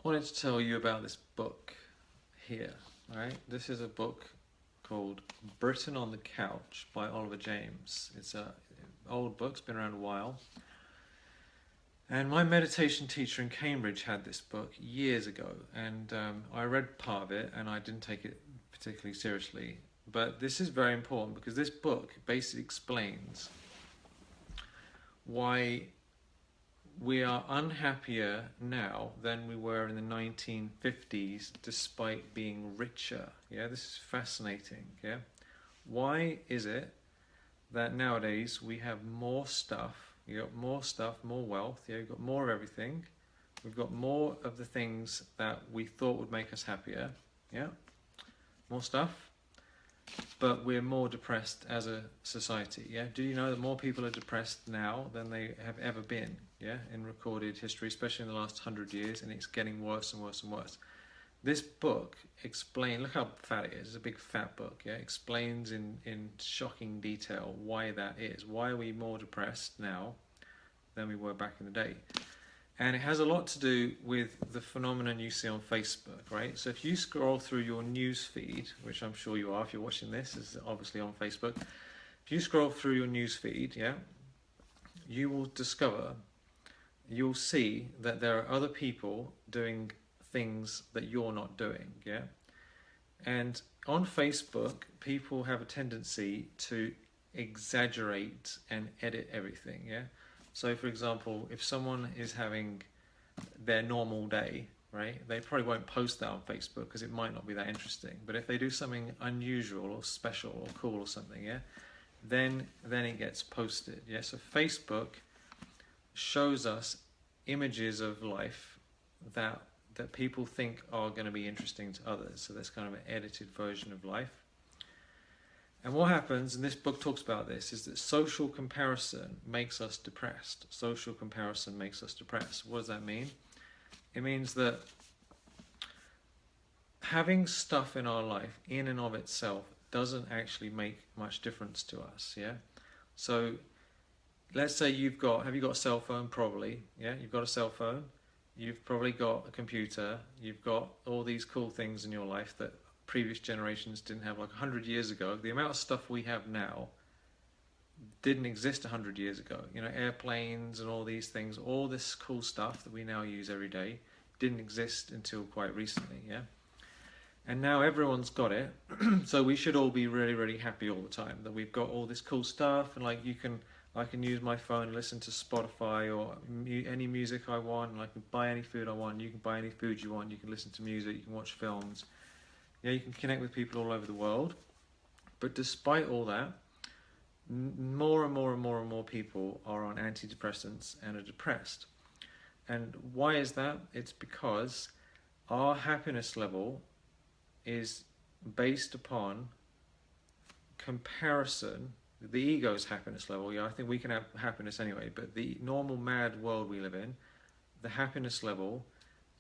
I wanted to tell you about this book here. All right, this is a book called Britain on the Couch by Oliver James. It's a old book, it's been around a while. And my meditation teacher in Cambridge had this book years ago, and I read part of it, and I didn't take it particularly seriously. But this is very important because this book basically explains why we are unhappier now than we were in the 1950s despite being richer. Yeah, this is fascinating. Yeah, why is it that nowadays we have more stuff? You got more stuff, more wealth. Yeah, you've got more of everything. We've got more of the things that we thought would make us happier. Yeah, more stuff, but we're more depressed as a society. Yeah, do you know that more people are depressed now than they have ever been? Yeah, in recorded history, especially in the last 100 years, and it's getting worse and worse and worse. This book explains, look how fat it is, it's a big fat book, yeah, explains in shocking detail why that is. Why are we more depressed now than we were back in the day? And it has a lot to do with the phenomenon you see on Facebook, right? So if you scroll through your news feed, which I'm sure you are if you're watching this, it's obviously on Facebook. If you scroll through your news feed, yeah, you will discover, you'll see that there are other people doing things that you're not doing, yeah? And on Facebook, people have a tendency to exaggerate and edit everything, yeah? So for example, if someone is having their normal day, right, they probably won't post that on Facebook because it might not be that interesting. But if they do something unusual or special or cool or something, yeah, then it gets posted, yeah? So Facebook shows us images of life that people think are going to be interesting to others. So that's kind of an edited version of life. And what happens, and this book talks about this, is that social comparison makes us depressed. Social comparison makes us depressed. What does that mean? It means that having stuff in our life in and of itself doesn't actually make much difference to us, yeah? So let's say have you got a cell phone? Probably, yeah, you've got a cell phone. You've probably got a computer. You've got all these cool things in your life that previous generations didn't have. Like 100 years ago, the amount of stuff we have now didn't exist 100 years ago. You know, airplanes and all these things, all this cool stuff that we now use every day didn't exist until quite recently, yeah? And now everyone's got it, so we should all be really, really happy all the time that we've got all this cool stuff, and like I can use my phone and listen to Spotify or any music I want, and I can buy any food I want. You can buy any food you want. You can listen to music. You can watch films. Yeah, you can connect with people all over the world. But despite all that, more and more and more and more people are on antidepressants and are depressed. And why is that? It's because our happiness level is based upon comparison. The ego's happiness level, yeah, I think we can have happiness anyway, but the normal mad world we live in, the happiness level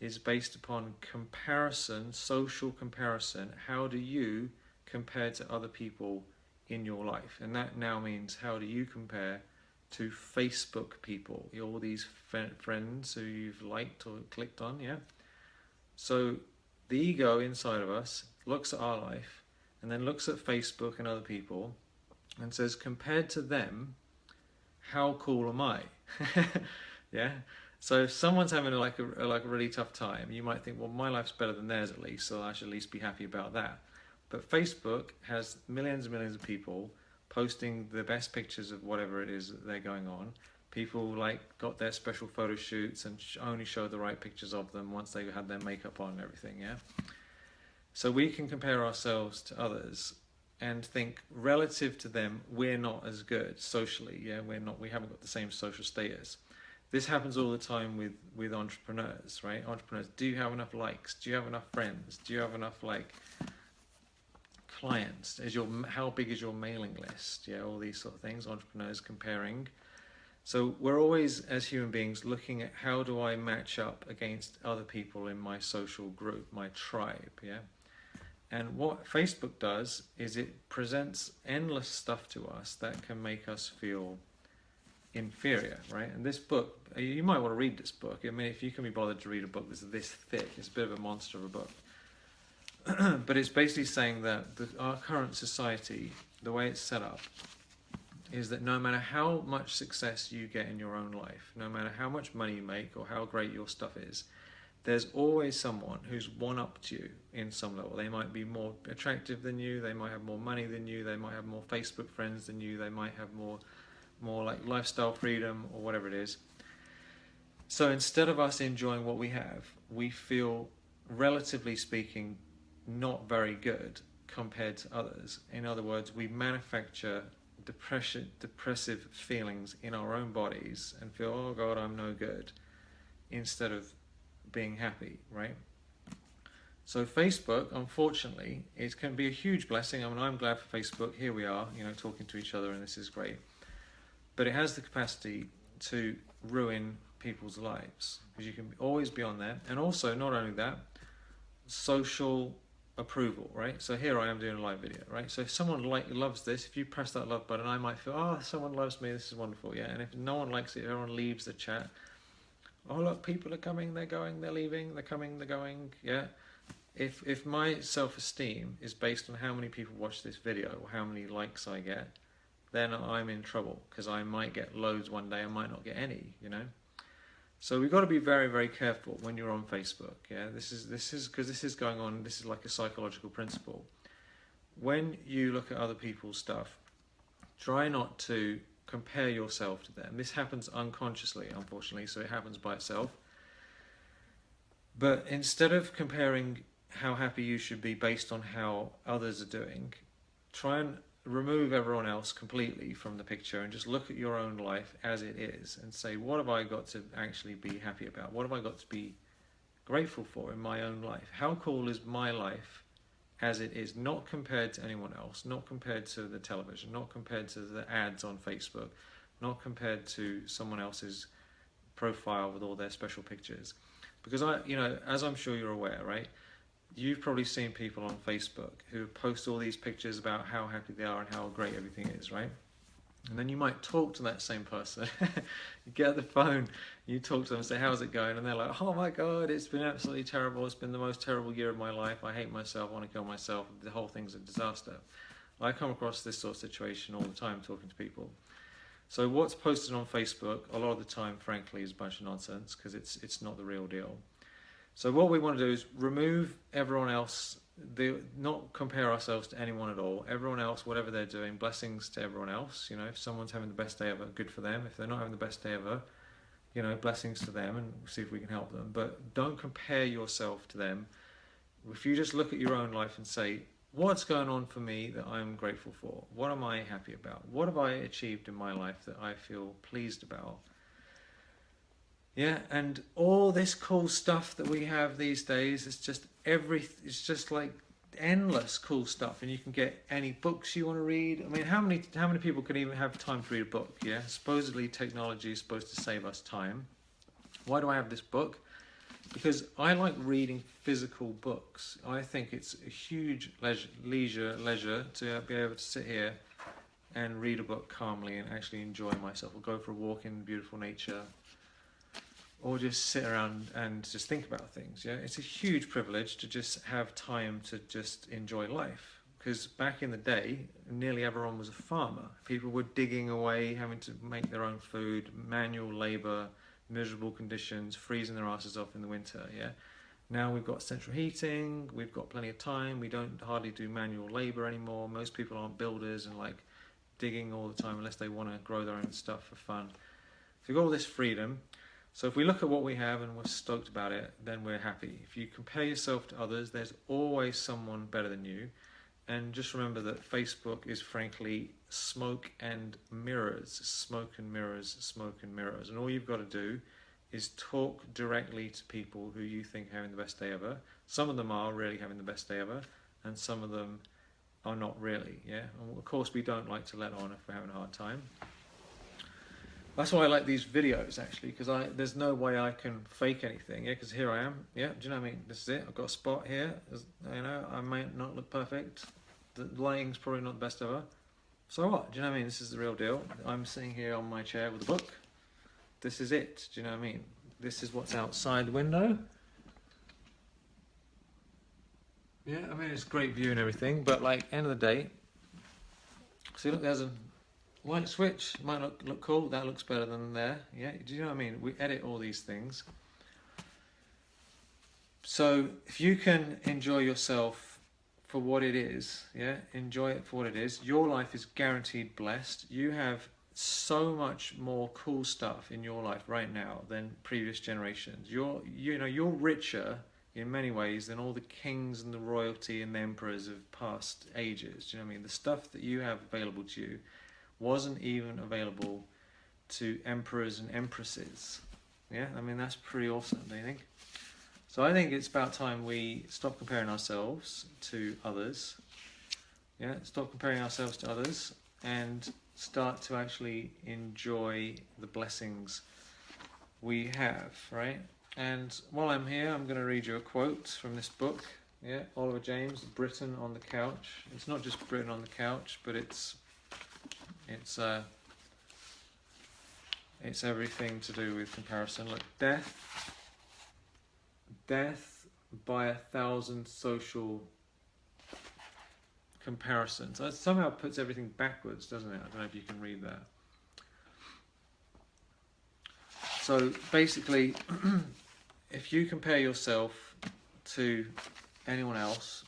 is based upon comparison, social comparison. How do you compare to other people in your life? And that now means, how do you compare to Facebook people, all these friends who you've liked or clicked on, yeah? So the ego inside of us looks at our life and then looks at Facebook and other people and says, compared to them, how cool am I? Yeah. So if someone's having like a really tough time, you might think, well, my life's better than theirs at least, so I should at least be happy about that. But Facebook has millions and millions of people posting the best pictures of whatever it is that they're going on. People like got their special photo shoots and only show the right pictures of them once they had their makeup on and everything, yeah? So we can compare ourselves to others and think relative to them we're not as good socially, yeah? We haven't got the same social status. This happens all the time with entrepreneurs, right? Entrepreneurs, do you have enough likes? Do you have enough friends? Do you have enough like clients? How big is your mailing list? Yeah, all these sort of things. Entrepreneurs comparing. So we're always, as human beings, looking at how do I match up against other people in my social group, my tribe, yeah? And what Facebook does is it presents endless stuff to us that can make us feel inferior, right? And this book, you might want to read this book. I mean, if you can be bothered to read a book that's this thick, it's a bit of a monster of a book. But it's basically saying that our current society, the way it's set up, is that no matter how much success you get in your own life, no matter how much money you make or how great your stuff is, there's always someone who's one-upped you in some level. They might be more attractive than you, they might have more money than you, they might have more Facebook friends than you, they might have more like lifestyle freedom or whatever it is. So instead of us enjoying what we have, we feel, relatively speaking, not very good compared to others. In other words, we manufacture depressive feelings in our own bodies and feel, oh God, I'm no good, instead of being happy, right? So Facebook, unfortunately, it can be a huge blessing. I mean, I'm glad for Facebook. Here we are, talking to each other, and this is great. But it has the capacity to ruin people's lives, because you can always be on there. And also, not only that, social approval, right? So here I am doing a live video, right? So if someone loves this, if you press that love button, I might feel, oh, someone loves me, this is wonderful, yeah. And if no one likes it, everyone leaves the chat. Oh look, people are coming, they're going, they're leaving, they're coming, they're going, yeah. If my self-esteem is based on how many people watch this video or how many likes I get, then I'm in trouble, because I might get loads one day, I might not get any, So we've got to be very, very careful when you're on Facebook. Yeah, this is because this is going on. This is like a psychological principle. When you look at other people's stuff, try not to compare yourself to them. This happens unconsciously, unfortunately, so it happens by itself. But instead of comparing how happy you should be based on how others are doing, try and remove everyone else completely from the picture and just look at your own life as it is and say, what have I got to actually be happy about? What have I got to be grateful for in my own life? How cool is my life as it is, not compared to anyone else, not compared to the television, not compared to the ads on Facebook, not compared to someone else's profile with all their special pictures. Because as I'm sure you're aware, right? You've probably seen people on Facebook who post all these pictures about how happy they are and how great everything is, right? And then you might talk to that same person. You get the phone, you talk to them and say, how's it going? And they're like, oh my God, it's been absolutely terrible. It's been the most terrible year of my life. I hate myself. I want to kill myself. The whole thing's a disaster. I come across this sort of situation all the time talking to people. So what's posted on Facebook, a lot of the time, frankly, is a bunch of nonsense, because it's not the real deal. So what we want to do is remove everyone else, not compare ourselves to anyone at all. Everyone else, whatever they're doing, blessings to everyone else. If someone's having the best day ever, good for them. If they're not having the best day ever, blessings to them, and see if we can help them. But don't compare yourself to them. If you just look at your own life and say, what's going on for me that I'm grateful for? What am I happy about? What have I achieved in my life that I feel pleased about? Yeah, and all this cool stuff that we have these days, it's just like endless cool stuff, and you can get any books you want to read. I mean, how many people can even have time to read a book? Yeah, supposedly technology is supposed to save us time. Why do I have this book? Because I like reading physical books. I think it's a huge leisure to be able to sit here and read a book calmly and actually enjoy myself, or go for a walk in beautiful nature, or just sit around and just think about things. Yeah, it's a huge privilege to just have time to just enjoy life. Because back in the day, nearly everyone was a farmer. People were digging away, having to make their own food, manual labor, miserable conditions, freezing their asses off in the winter. Yeah. Now we've got central heating, we've got plenty of time, we don't hardly do manual labor anymore. Most people aren't builders and like digging all the time unless they want to grow their own stuff for fun. So we've got all this freedom. So if we look at what we have and we're stoked about it, then we're happy. If you compare yourself to others, there's always someone better than you. And just remember that Facebook is frankly smoke and mirrors, smoke and mirrors, smoke and mirrors. And all you've got to do is talk directly to people who you think are having the best day ever. Some of them are really having the best day ever, and some of them are not really, yeah? And of course we don't like to let on if we're having a hard time. That's why I like these videos, actually, because there's no way I can fake anything, yeah, because here I am, yeah, do you know what I mean? This is it, I've got a spot here, I might not look perfect, the lighting's probably not the best ever, So what? Do you know what I mean? This is the real deal. I'm sitting here on my chair with a book. This is it. Do you know what I mean? This is what's outside the window. Yeah, I mean, it's a great view and everything, but like, end of the day, see, look, there's a light switch. It might look cool. That looks better than there. Yeah, do you know what I mean? We edit all these things. So if you can enjoy yourself for what it is, yeah, enjoy it for what it is, your life is guaranteed blessed. You have so much more cool stuff in your life right now than previous generations. You're richer in many ways than all the kings and the royalty and the emperors of past ages. Do you know what I mean? The stuff that you have available to you wasn't even available to emperors and empresses. Yeah, I mean, that's pretty awesome, don't you think? So I think it's about time we stop comparing ourselves to others. Yeah, stop comparing ourselves to others and start to actually enjoy the blessings we have, right? And while I'm here, I'm going to read you a quote from this book. Yeah, Oliver James, Britain on the Couch. It's not just Britain on the Couch, but it's everything to do with comparison. Look, death by 1,000 social comparisons. That somehow puts everything backwards, doesn't it? I don't know if you can read that. So basically, if you compare yourself to anyone else,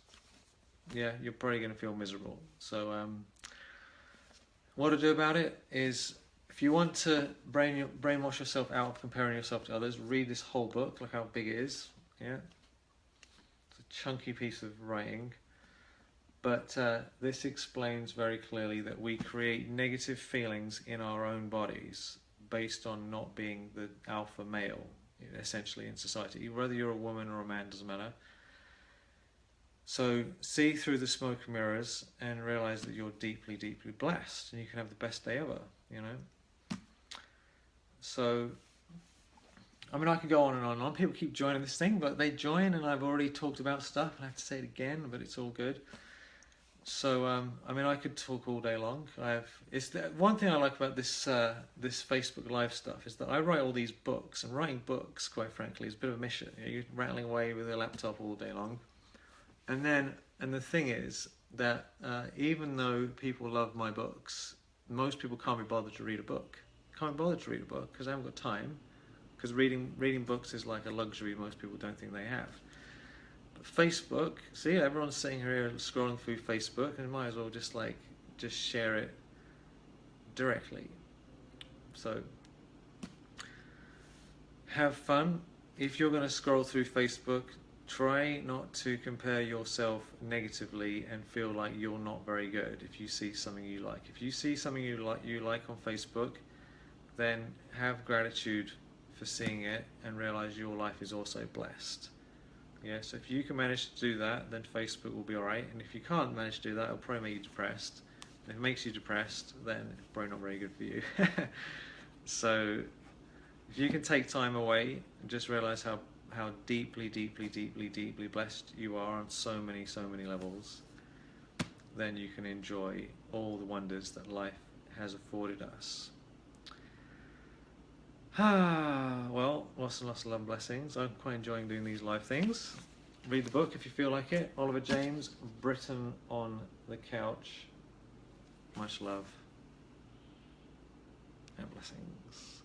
yeah, you're probably going to feel miserable. So what to do about it is, if you want to brainwash yourself out of comparing yourself to others, read this whole book. Look how big it is. Yeah, it's a chunky piece of writing. But this explains very clearly that we create negative feelings in our own bodies based on not being the alpha male, essentially, in society. Whether you're a woman or a man, doesn't matter. So see through the smoke and mirrors and realize that you're deeply, deeply blessed, and you can have the best day ever, you know. So, I mean, I could go on and on and on. People keep joining this thing, but they join, and I've already talked about stuff, and I have to say it again, but it's all good. So, I mean, I could talk all day long. One thing I like about this Facebook Live stuff is that I write all these books, and writing books, quite frankly, is a bit of a mission. You're rattling away with a laptop all day long. And the thing is that even though people love my books, most people can't be bothered to read a book. Can't be bothered to read a book because they haven't got time. Because reading books is like a luxury most people don't think they have. But Facebook, see, everyone's sitting here scrolling through Facebook, and might as well just share it directly. So have fun. If you're going to scroll through Facebook, try not to compare yourself negatively and feel like you're not very good if you see something you like. If you see something you like on Facebook, then have gratitude for seeing it and realize your life is also blessed. Yeah, so if you can manage to do that, then Facebook will be alright. And if you can't manage to do that, it'll probably make you depressed. And if it makes you depressed, then it's probably not very good for you. So if you can take time away and just realize how deeply, deeply, deeply, deeply blessed you are on so many levels, then you can enjoy all the wonders that life has afforded us. Well, lots and lots of love and blessings. I'm quite enjoying doing these live things. Read the book if you feel like it. Oliver James, Britain on the Couch. Much love and blessings.